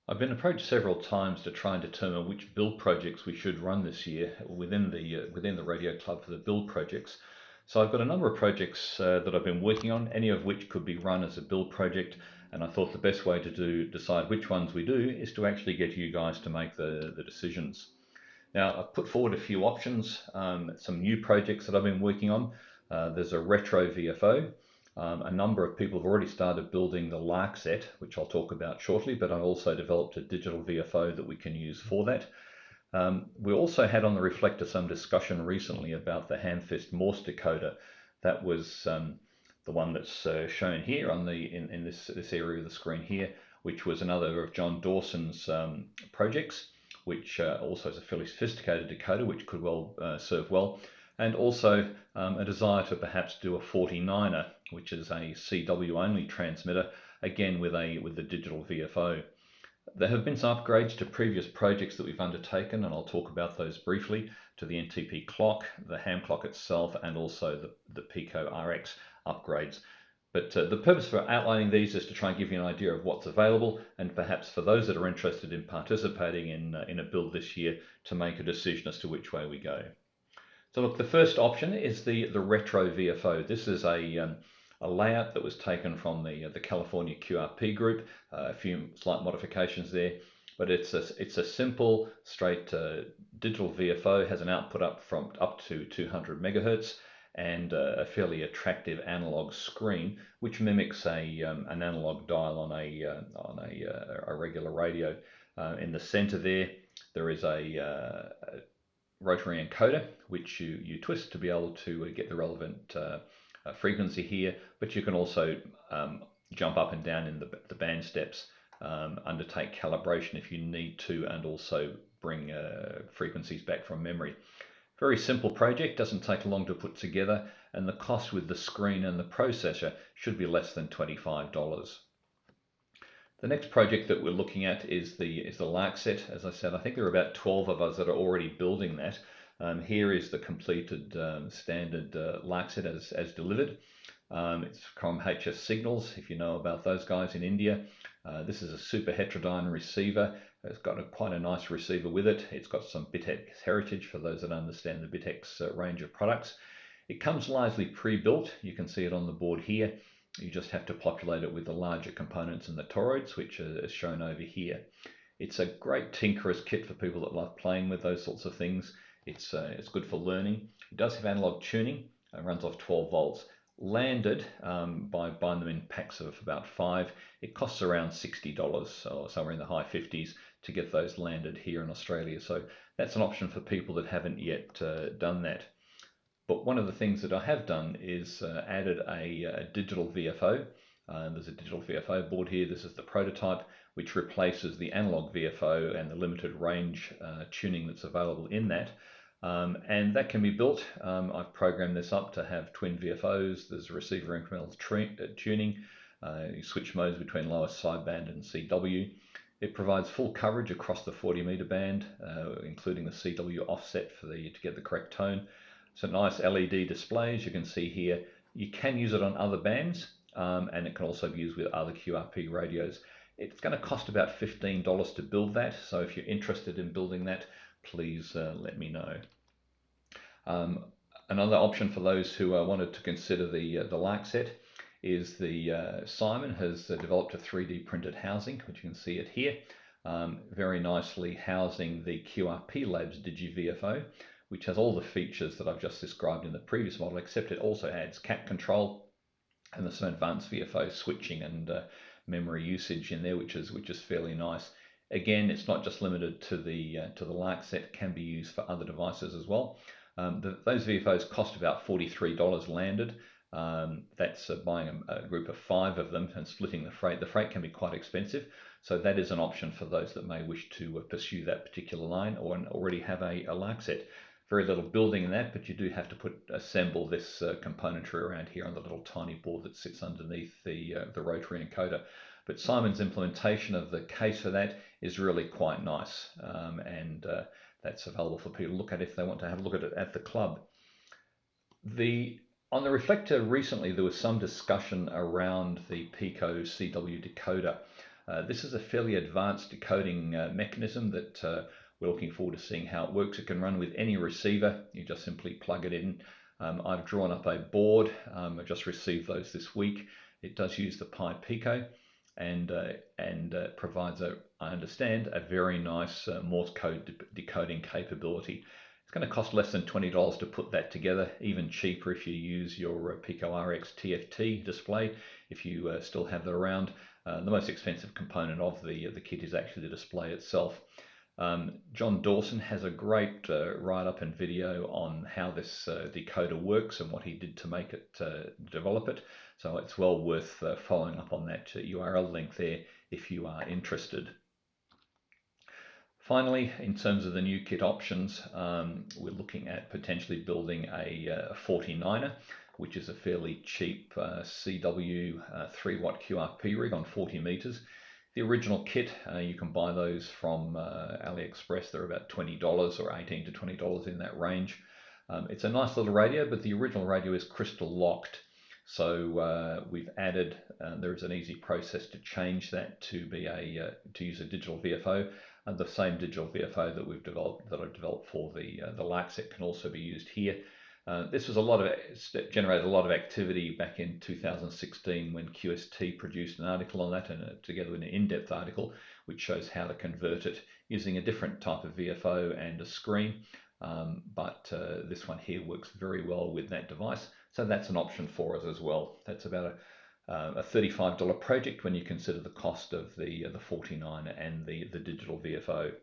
I've been approached several times to try and determine which build projects we should run this year within the radio club for the build projects. So I've got a number of projects that I've been working on, any of which could be run as a build project, and I thought the best way to decide which ones we do is to actually get you guys to make the decisions. Now, I've put forward a few options, some new projects that I've been working on. There's a retro VFO. A number of people have already started building the Lark set, which I'll talk about shortly, but I've also developed a digital VFO that we can use for that. We also had on the reflector some discussion recently about the Handfist Morse decoder. That was the one that's shown here on in this area of the screen here, which was another of John Dawson's projects, which also is a fairly sophisticated decoder, which could well serve well, and also a desire to perhaps do a 49er, which is a CW only transmitter, again with the digital VFO. There have been some upgrades to previous projects that we've undertaken, and I'll talk about those briefly, to the NTP clock, the ham clock itself, and also the Pico RX upgrades. But the purpose for outlining these is to try and give you an idea of what's available, and perhaps for those that are interested in participating in a build this year, to make a decision as to which way we go. So look, the first option is the retro VFO. This is a layout that was taken from the California QRP group, a few slight modifications there, but it's a simple, straight digital VFO, has an output up to 200 megahertz, and a fairly attractive analog screen, which mimics an analog dial on a regular radio. In the center there is a rotary encoder, which you twist to be able to get the relevant frequency here, but you can also jump up and down in the band steps, undertake calibration if you need to, and also bring frequencies back from memory. Very simple project, doesn't take long to put together, and the cost with the screen and the processor should be less than $25. The next project that we're looking at is the Lark set. As I said, I think there are about 12 of us that are already building that. Here is the completed standard Lark set as delivered. It's from HS Signals, if you know about those guys in India. This is a super heterodyne receiver. It's got quite a nice receiver with it. It's got some BitX heritage for those that understand the BitX range of products. It comes largely pre-built. You can see it on the board here. You just have to populate it with the larger components and the toroids, which are shown over here. It's a great tinkerer's kit for people that love playing with those sorts of things. It's good for learning. It does have analog tuning. It runs off 12 volts. Landed by buying them in packs of about 5. It costs around $60 or somewhere in the high 50s to get those landed here in Australia. So that's an option for people that haven't yet done that. But one of the things that I have done is added a digital VFO. There's a digital VFO board here. This is the prototype, which replaces the analog VFO and the limited range tuning that's available in that. And that can be built. I've programmed this up to have twin VFOs. There's receiver incremental tuning. You switch modes between lowest sideband and CW. It provides full coverage across the 40-meter band, including the CW offset to get the correct tone. So nice LED displays, you can see here. You can use it on other bands, and it can also be used with other QRP radios. It's going to cost about $15 to build that, so if you're interested in building that, please let me know. Another option for those who wanted to consider the Lark set is Simon has developed a 3D printed housing, which you can see it here, very nicely housing the QRP Labs Digi-VFO, which has all the features that I've just described in the previous model, except it also adds cat control and there's some advanced VFO switching and memory usage in there, which is fairly nice. Again, it's not just limited to the Lark set; it can be used for other devices as well. Those VFOs cost about $43 landed. That's buying a group of 5 of them and splitting the freight. The freight can be quite expensive, so that is an option for those that may wish to pursue that particular line or already have a Lark set. Very little building in that, but you do have to assemble this componentry around here on the little tiny board that sits underneath the rotary encoder. But Simon's implementation of the case for that is really quite nice, and that's available for people to look at if they want to have a look at it at the club. On the reflector recently, there was some discussion around the Pico CW decoder. This is a fairly advanced decoding mechanism that we're looking forward to seeing how it works. It can run with any receiver. You just simply plug it in. I've drawn up a board. I just received those this week. It does use the Pi Pico and provides, I understand, a very nice Morse code decoding capability. It's going to cost less than $20 to put that together, even cheaper if you use your Pico RX TFT display, if you still have that around. The most expensive component of the kit is actually the display itself. John Dawson has a great write-up and video on how this decoder works and what he did to make it, develop it. So it's well worth following up on that URL link there if you are interested. Finally, in terms of the new kit options, we're looking at potentially building a 49er, which is a fairly cheap CW 3-watt QRP rig on 40 meters. The original kit, you can buy those from AliExpress. They're about $20 or $18 to $20 in that range. It's a nice little radio, but the original radio is crystal locked. So we've added, there is an easy process to change that to be to use a digital VFO. And the same digital VFO that we've developed, that I've developed for the LAC set, can also be used here. This was generated a lot of activity back in 2016 when QST produced an article on that, and together with an in-depth article which shows how to convert it using a different type of VFO and a screen. But this one here works very well with that device, so that's an option for us as well. That's about a $35 project when you consider the cost of the 49 and the digital VFO.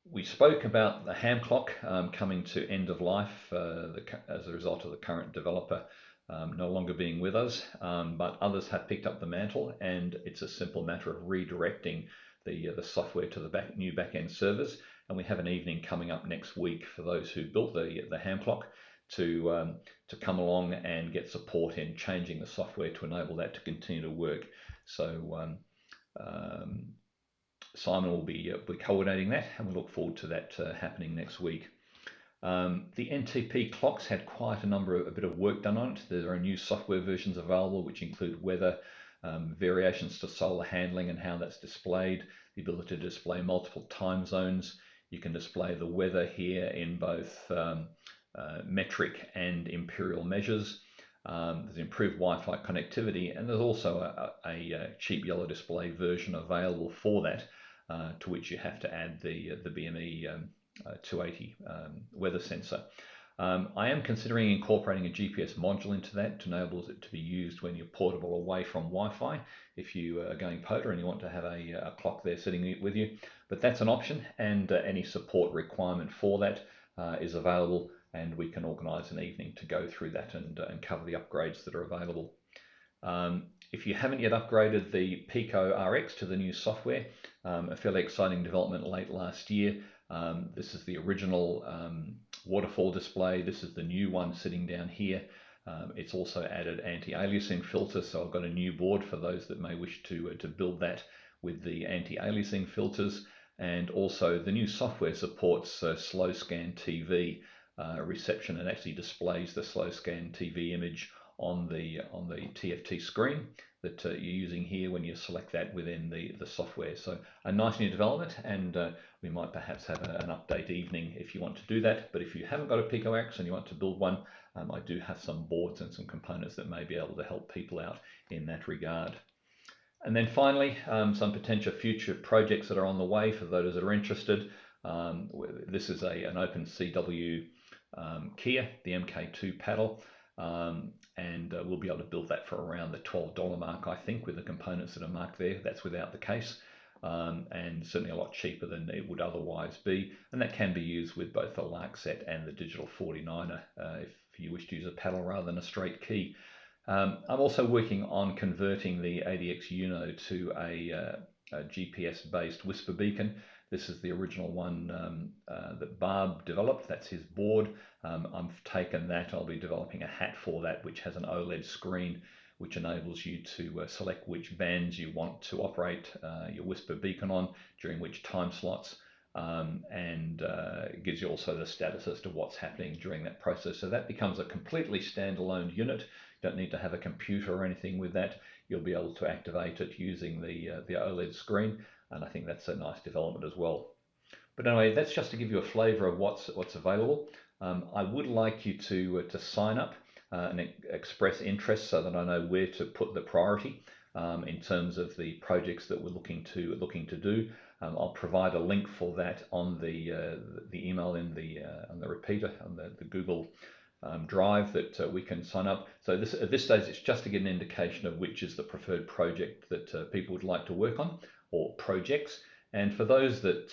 We spoke about the ham clock coming to end of life as a result of the current developer no longer being with us, but others have picked up the mantle, and it's a simple matter of redirecting the software to the new back-end servers. And we have an evening coming up next week for those who built the ham clock to come along and get support in changing the software to enable that to continue to work. So Simon will be coordinating that, and we look forward to that happening next week. The NTP clocks had quite a bit of work done on it. There are new software versions available which include weather, variations to solar handling and how that's displayed, the ability to display multiple time zones. You can display the weather here in both metric and imperial measures. There's improved Wi-Fi connectivity, and there's also a cheap yellow display version available for that, to which you have to add the BME 280 weather sensor. I am considering incorporating a GPS module into that to enable it to be used when you're portable away from Wi-Fi, if you are going polar and you want to have a clock there sitting with you. But that's an option, and any support requirement for that is available, and we can organise an evening to go through that and cover the upgrades that are available. If you haven't yet upgraded the Pico RX to the new software, a fairly exciting development late last year. This is the original waterfall display. This is the new one sitting down here. It's also added anti-aliasing filter, so I've got a new board for those that may wish to build that with the anti-aliasing filters. And also the new software supports slow scan TV reception, and actually displays the slow scan TV image on the TFT screen that you're using here when you select that within the software. So a nice new development, and we might perhaps have an update evening if you want to do that. But if you haven't got a Pico X and you want to build one, I do have some boards and some components that may be able to help people out in that regard. And then finally, some potential future projects that are on the way for those that are interested. This is an open CW Kia, the MK2 paddle. And we'll be able to build that for around the $12 mark, I think, with the components that are marked there. That's without the case, and certainly a lot cheaper than it would otherwise be. And that can be used with both the LAC set and the digital 49er if you wish to use a paddle rather than a straight key. I'm also working on converting the ADX Uno to a GPS-based whisper beacon. This is the original one that Barb developed. That's his board. I've taken that. I'll be developing a hat for that, which has an OLED screen, which enables you to select which bands you want to operate your whisper beacon on during which time slots, and it gives you also the status as to what's happening during that process. So that becomes a completely standalone unit. You don't need to have a computer or anything with that. you'll be able to activate it using the OLED screen, and I think that's a nice development as well. But anyway, that's just to give you a flavour of what's available. I would like you to sign up and express interest so that I know where to put the priority in terms of the projects that we're looking to do. I'll provide a link for that on the email in on the repeater on the Google Drive that we can sign up. So at this stage, it's just to get an indication of which is the preferred project that people would like to work on, or projects. And for those that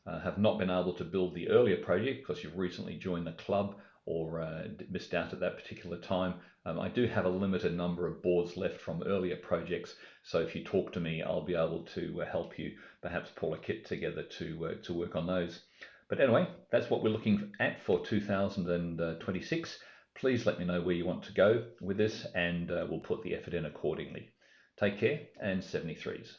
have not been able to build the earlier project because you've recently joined the club or missed out at that particular time, I do have a limited number of boards left from earlier projects. So if you talk to me, I'll be able to help you perhaps pull a kit together to work on those. But anyway, that's what we're looking at for 2026. Please let me know where you want to go with this, and we'll put the effort in accordingly. Take care, and 73s.